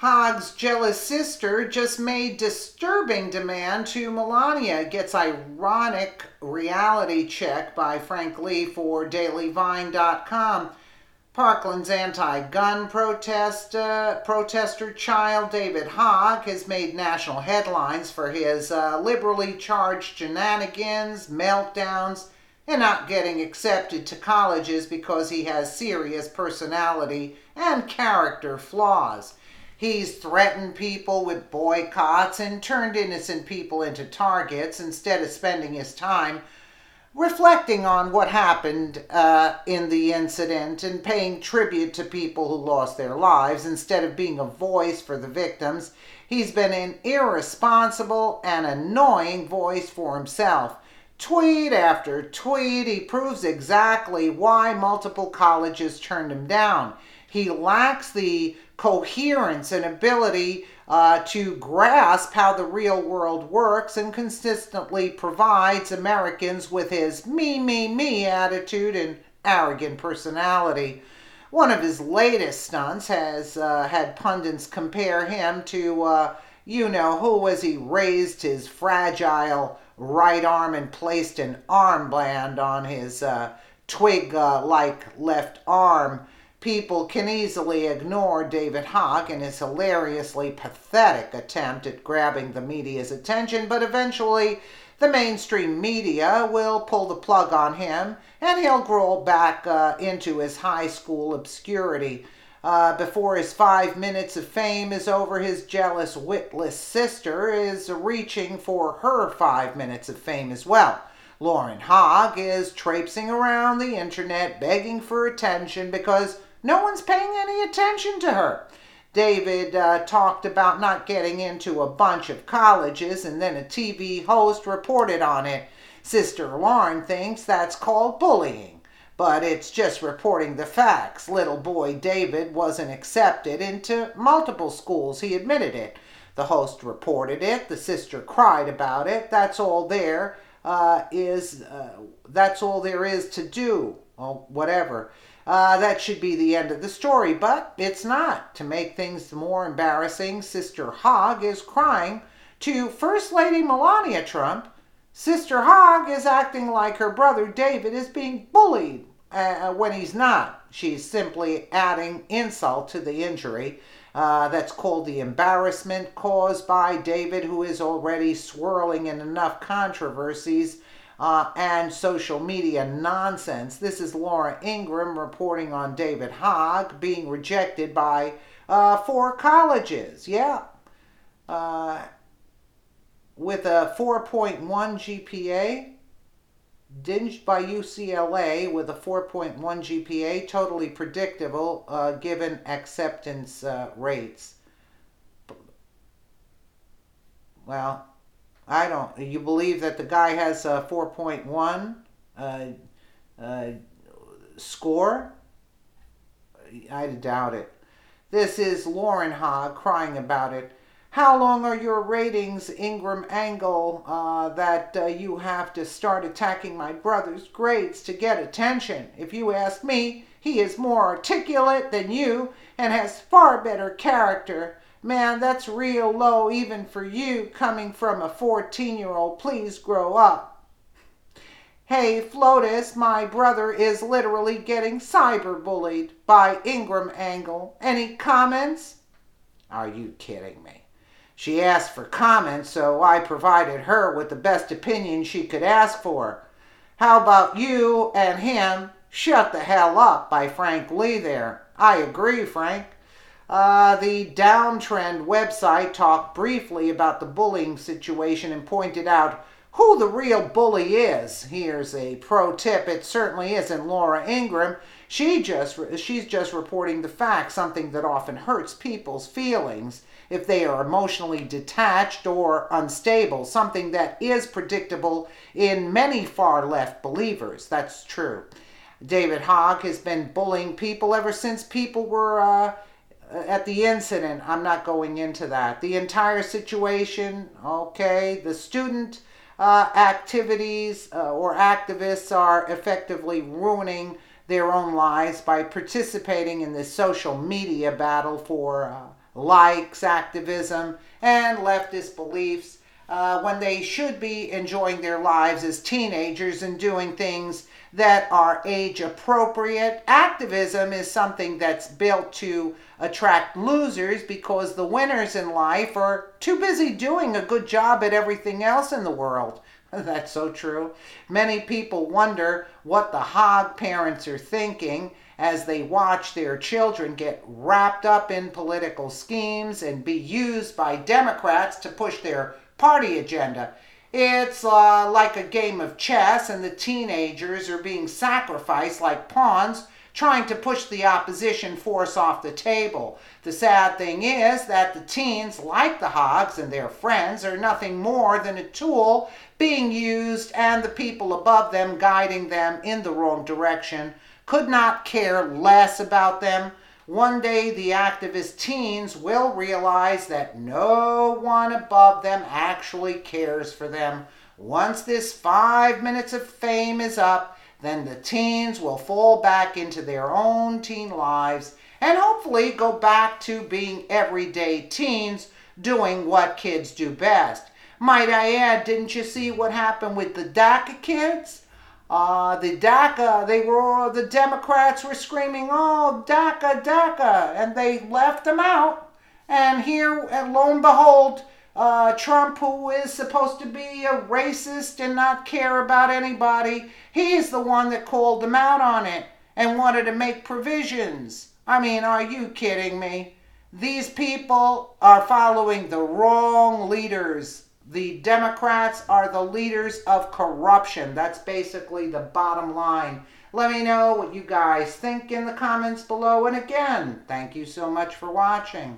Hogg's jealous sister just made disturbing demand to Melania. Gets ironic reality check by Frank Lee for DailyVine.com. Parkland's anti-gun protester child David Hogg has made national headlines for his liberally charged shenanigans, meltdowns, and not getting accepted to colleges because he has serious personality and character flaws. He's threatened people with boycotts and turned innocent people into targets instead of spending his time reflecting on what happened in the incident and paying tribute to people who lost their lives instead of being a voice for the victims. He's been an irresponsible and annoying voice for himself. Tweet after tweet, he proves exactly why multiple colleges turned him down. He lacks the coherence and ability to grasp how the real world works and consistently provides Americans with his me attitude and arrogant personality. One of his latest stunts has had pundits compare him to who as he raised his fragile right arm and placed an armband on his twig-like left arm. People can easily ignore David Hogg and his hilariously pathetic attempt at grabbing the media's attention, but eventually the mainstream media will pull the plug on him and he'll grow back into his high school obscurity. Before his 5 minutes of fame is over, his jealous, witless sister is reaching for her 5 minutes of fame as well. Lauren Hogg is traipsing around the internet begging for attention because no one's paying any attention to her. David talked about not getting into a bunch of colleges, and then a TV host reported on it. Sister Lauren thinks that's called bullying, but it's just reporting the facts. Little boy David wasn't accepted into multiple schools. He admitted it. The host reported it. The sister cried about it. That's all there is to do. Oh, whatever. That should be the end of the story, but it's not. To make things more embarrassing, Sister Hogg is crying to First Lady Melania Trump. Sister Hogg is acting like her brother David is being bullied when he's not. She's simply adding insult to the injury. That's called the embarrassment caused by David, who is already swirling in enough controversies and social media nonsense. This is Laura Ingraham reporting on David Hogg being rejected by 4 colleges. Yeah. With a 4.1 GPA, dinged by UCLA with a 4.1 GPA, totally predictable given acceptance rates. Well, I don't. You believe that the guy has a 4.1 score? I doubt it. This is Lauren Hogg crying about it. How long are your ratings, Ingram Angle, that you have to start attacking my brother's grades to get attention? If you ask me, he is more articulate than you and has far better character. Man, that's real low even for you, coming from a 14-year-old. Please grow up. Hey, Flotus, my brother is literally getting cyberbullied by Ingram Angle. Any comments? Are you kidding me? She asked for comments, so I provided her with the best opinion she could ask for. How about you and him? Shut the hell up by Frank Lee there. I agree, Frank. The Downtrend website talked briefly about the bullying situation and pointed out who the real bully is. Here's a pro tip. It certainly isn't Laura Ingraham. She's just reporting the facts, something that often hurts people's feelings if they are emotionally detached or unstable, something that is predictable in many far-left believers. That's true. David Hogg has been bullying people ever since people were at the incident. I'm not going into that. The entire situation, okay, the student activities or activists are effectively ruining their own lives by participating in this social media battle for likes, activism, and leftist beliefs when they should be enjoying their lives as teenagers and doing things that are age appropriate. Activism is something that's built to attract losers because the winners in life are too busy doing a good job at everything else in the world. That's so true. Many people wonder what the Hogg parents are thinking as they watch their children get wrapped up in political schemes and be used by Democrats to push their party agenda. It's like a game of chess, and the teenagers are being sacrificed like pawns, trying to push the opposition force off the table. The sad thing is that the teens, like the Hogg's and their friends, are nothing more than a tool being used, and the people above them guiding them in the wrong direction could not care less about them. One day the activist teens will realize that no one above them actually cares for them. Once this 5 minutes of fame is up, then the teens will fall back into their own teen lives and hopefully go back to being everyday teens doing what kids do best. Might I add, didn't you see what happened with the DACA kids? The Democrats were screaming, "Oh, DACA, DACA," and they left them out. And here, and lo and behold, Trump, who is supposed to be a racist and not care about anybody, he's the one that called them out on it and wanted to make provisions. I mean, are you kidding me? These people are following the wrong leaders. The Democrats are the leaders of corruption. That's basically the bottom line. Let me know what you guys think in the comments below. And again, thank you so much for watching.